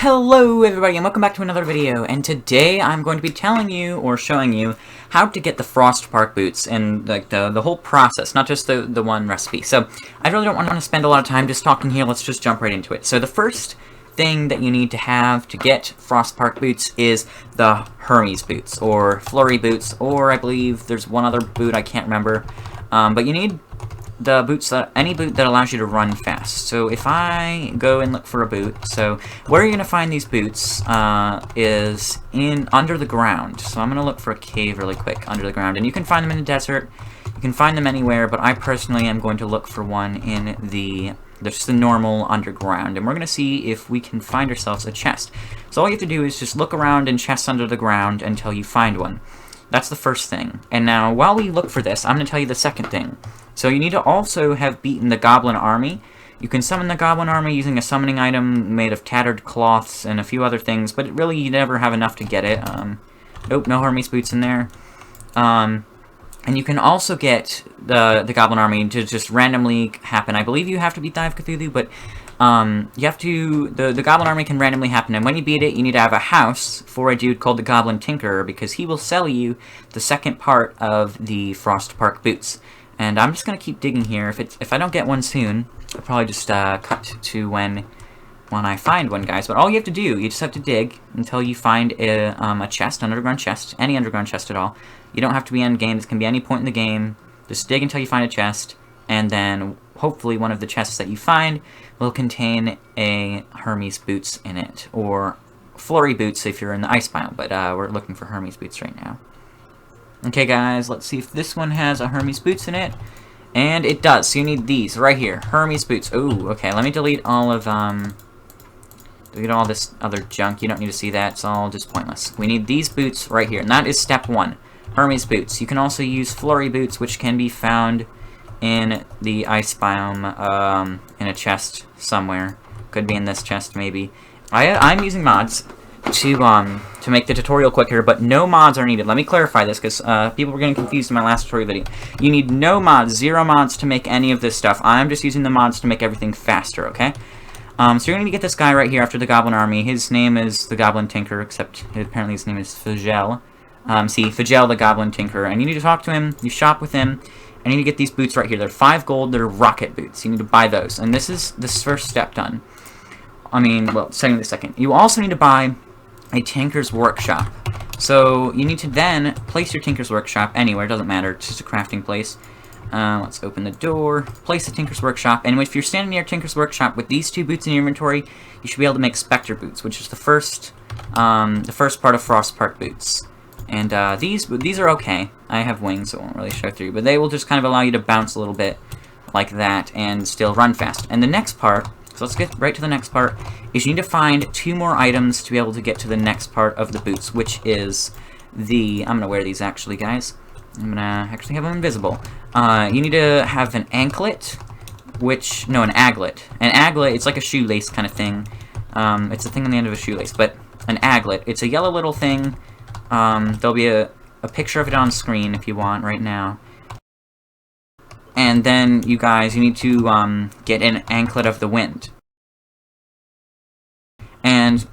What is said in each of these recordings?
Hello everybody and welcome back to another video, and today I'm going to be telling you or showing you how to get the Frostspark boots and like the whole process, not just the one recipe. So I really don't want to spend a lot of time just talking here. Let's just jump right into it. So the first thing that you need to have to get Frostspark boots is the Hermes boots or Flurry boots, or I believe there's one other boot I can't remember, but you need the boots, any boot that allows you to run fast. So if I go and look for a boot, so where you're gonna find these boots is under the ground. So I'm gonna look for a cave really quick under the ground, and you can find them in the desert, you can find them anywhere, but I personally am going to look for one in just the normal underground, and we're gonna see if we can find ourselves a chest. So all you have to do is just look around in chests under the ground until you find one. That's the first thing. And now, while we look for this, I'm going to tell you the second thing. So you need to also have beaten the Goblin Army. You can summon the Goblin Army using a summoning item made of tattered cloths and a few other things, but really you never have enough to get it. Nope, no Hermes boots in there. And you can also get the Goblin Army to just randomly happen. I believe you have to beat the Eye of Cthulhu, but you have to, the Goblin Army can randomly happen, and when you beat it, you need to have a house for a dude called the Goblin Tinkerer, because he will sell you the second part of the Frostspark boots. And I'm just gonna keep digging here. If I don't get one soon, I'll probably just cut to when I find one, guys. But all you have to do, you just have to dig until you find a chest, an underground chest, any underground chest at all. You don't have to be end game, this can be any point in the game. Just dig until you find a chest, and then hopefully one of the chests that you find will contain a Hermes boots in it, or Flurry boots if you're in the ice biome, but we're looking for Hermes boots right now. Okay guys, let's see if this one has a Hermes boots in it, and it does, so you need these right here, Hermes boots. Ooh, okay, let me delete all of, delete all this other junk. You don't need to see that, it's all just pointless. We need these boots right here, and that is step 1, Hermes boots. You can also use Flurry boots, which can be found in the ice biome, in a chest somewhere. Could be in this chest, maybe. I'm using mods to make the tutorial quicker, but no mods are needed. Let me clarify this, because people were getting confused in my last tutorial video. You need no mods, 0 mods to make any of this stuff. I'm just using the mods to make everything faster, okay? So you're going to get this guy right here after the Goblin Army. His name is the Goblin Tinker, except apparently his name is Figel. See, Figel the Goblin Tinker, and you need to talk to him, you shop with him, and you need to get these boots right here. They're 5 gold, they're rocket boots. You need to buy those, and this is this first step done. I mean, well, second to second. You also need to buy a Tinker's Workshop. So you need to then place your Tinker's Workshop anywhere, it doesn't matter, it's just a crafting place. Let's open the door, place the Tinker's Workshop, and if you're standing near Tinker's Workshop with these 2 boots in your inventory, you should be able to make Specter Boots, which is the first part of Frostspark boots. And these are okay. I have wings, so it won't really show through, but they will just kind of allow you to bounce a little bit like that and still run fast. And the next part, so let's get right to the next part, is you need to find 2 more items to be able to get to the next part of the boots, which is I'm gonna wear these actually, guys. I'm gonna actually have them invisible. You need to have an Anklet, an Aglet. An Aglet, it's like a shoelace kind of thing. It's a thing on the end of a shoelace, but an Aglet, it's a yellow little thing. There'll be a picture of it on screen if you want right now. And then, you guys, you need to get an Anklet of the Wind. And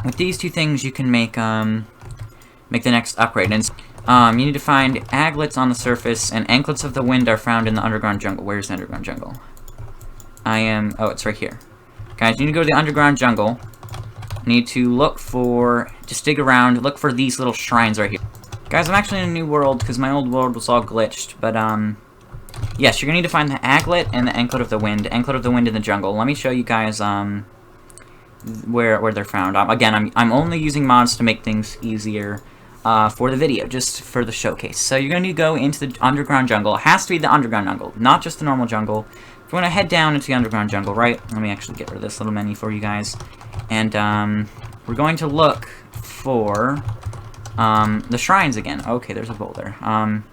with these 2 things, you can make the next upgrade. And you need to find Anklets on the surface, and Anklets of the Wind are found in the underground jungle. Where's the underground jungle? Oh, it's right here. Guys, you need to go to the underground jungle. Need to look for, just dig around, look for these little shrines right here. Guys, I'm actually in a new world, because my old world was all glitched, but, yes, you're gonna need to find the Anklet and the Anklet of the Wind. Anklet of the Wind in the jungle. Let me show you guys, where they're found. Again, I'm only using mods to make things easier, for the video, just for the showcase. So you're gonna need to go into the underground jungle. It has to be the underground jungle, not just the normal jungle. If you want to head down into the underground jungle, right? Let me actually get rid of this little menu for you guys. And, we're going to look for, the shrines again. Okay, there's a boulder. And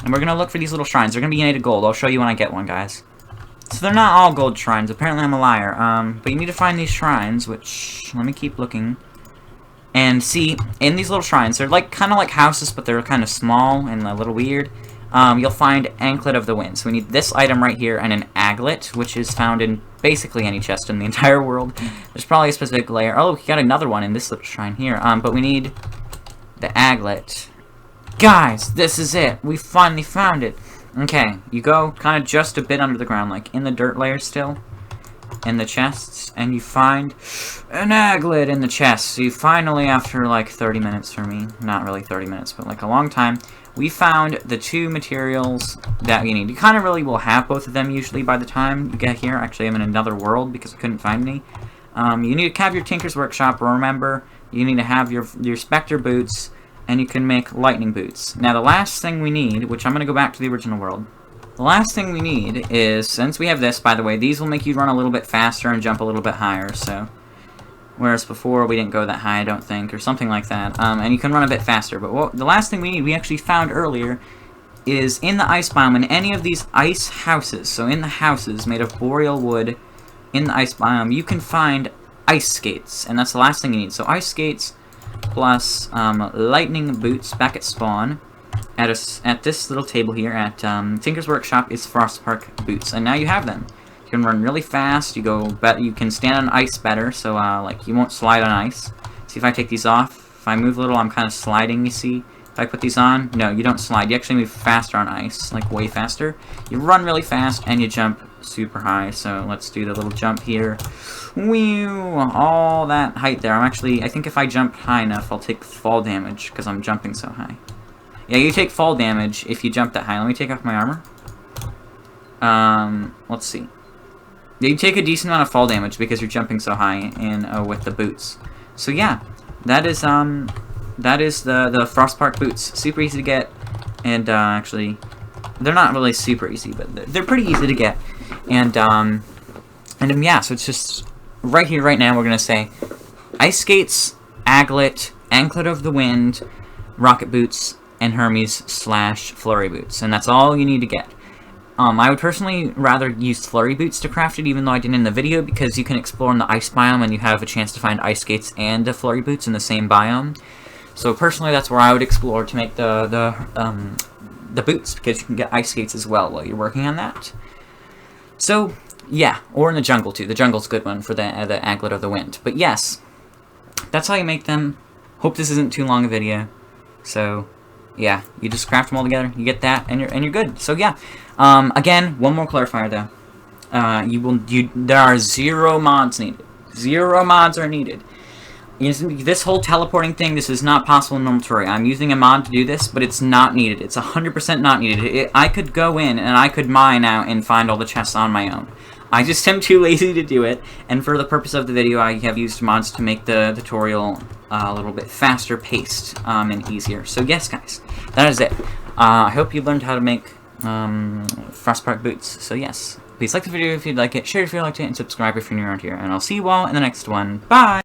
we're gonna look for these little shrines. They're gonna be united gold. I'll show you when I get one, guys. So they're not all gold shrines. Apparently I'm a liar. But you need to find these shrines, which, let me keep looking. And see, in these little shrines, they're like, kind of like houses, but they're kind of small and a little weird. you'll find Anklet of the Wind. So we need this item right here and an Aglet, which is found in basically any chest in the entire world. There's probably a specific layer. Oh, we got another one in this little shrine here. But we need the Aglet. Guys, this is it. We finally found it. Okay, you go kind of just a bit under the ground, like in the dirt layer still, in the chests, and you find an Aglet in the chest. So you finally, after like 30 minutes for me, not really 30 minutes, but like a long time, we found the 2 materials that you need. You kind of really will have both of them usually by the time you get here. Actually, I'm in another world because I couldn't find any. You need to have your Tinker's Workshop. Remember, you need to have your Specter Boots, and you can make lightning boots. Now, the last thing we need, which I'm going to go back to the original world. The last thing we need is, since we have this, by the way, these will make you run a little bit faster and jump a little bit higher, so. Whereas before, we didn't go that high, I don't think, or something like that. And you can run a bit faster. But the last thing we need, we actually found earlier, is in the ice biome, in any of these ice houses. So in the houses made of boreal wood, in the ice biome, you can find ice skates. And that's the last thing you need. So ice skates plus lightning boots back at spawn. At this little table here at Tinker's Workshop is Frostspark boots. And now you have them. You can run really fast, you can stand on ice better, so like you won't slide on ice. See, if I take these off, if I move a little, I'm kind of sliding, you see. If I put these on, no, you don't slide. You actually move faster on ice, like way faster. You run really fast, and you jump super high. So let's do the little jump here. Whew, all that height there. I think if I jump high enough, I'll take fall damage, because I'm jumping so high. Yeah, you take fall damage if you jump that high. Let me take off my armor. Let's see. You take a decent amount of fall damage because you're jumping so high with the boots. So yeah, that is the Frostspark boots. Super easy to get, and actually, they're not really super easy, but they're pretty easy to get. And yeah, so it's just right here, right now. We're gonna say ice skates, Aglet, Anklet of the Wind, rocket boots, and Hermes / flurry boots, and that's all you need to get. I would personally rather use flurry boots to craft it, even though I didn't in the video, because you can explore in the ice biome and you have a chance to find ice skates and flurry boots in the same biome. So personally, that's where I would explore to make the boots, because you can get ice skates as well while you're working on that. So yeah, or in the jungle too. The jungle's a good one for the Anklet of the Wind. But yes, that's how you make them. Hope this isn't too long a video. So yeah, you just craft them all together. You get that, and you're good. So yeah. Again, one more clarifier though. There are 0 mods needed. 0 mods are needed. This whole teleporting thing, this is not possible in normal Terraria. I'm using a mod to do this, but it's not needed. It's 100% not needed. I could go in and I could mine out and find all the chests on my own. I just am too lazy to do it, and for the purpose of the video, I have used mods to make the tutorial a little bit faster paced and easier. So yes, guys, that is it. I hope you learned how to make Frostspark boots. So yes, please like the video if you'd like it, share if you liked it, and subscribe if you're new around here. And I'll see you all in the next one. Bye!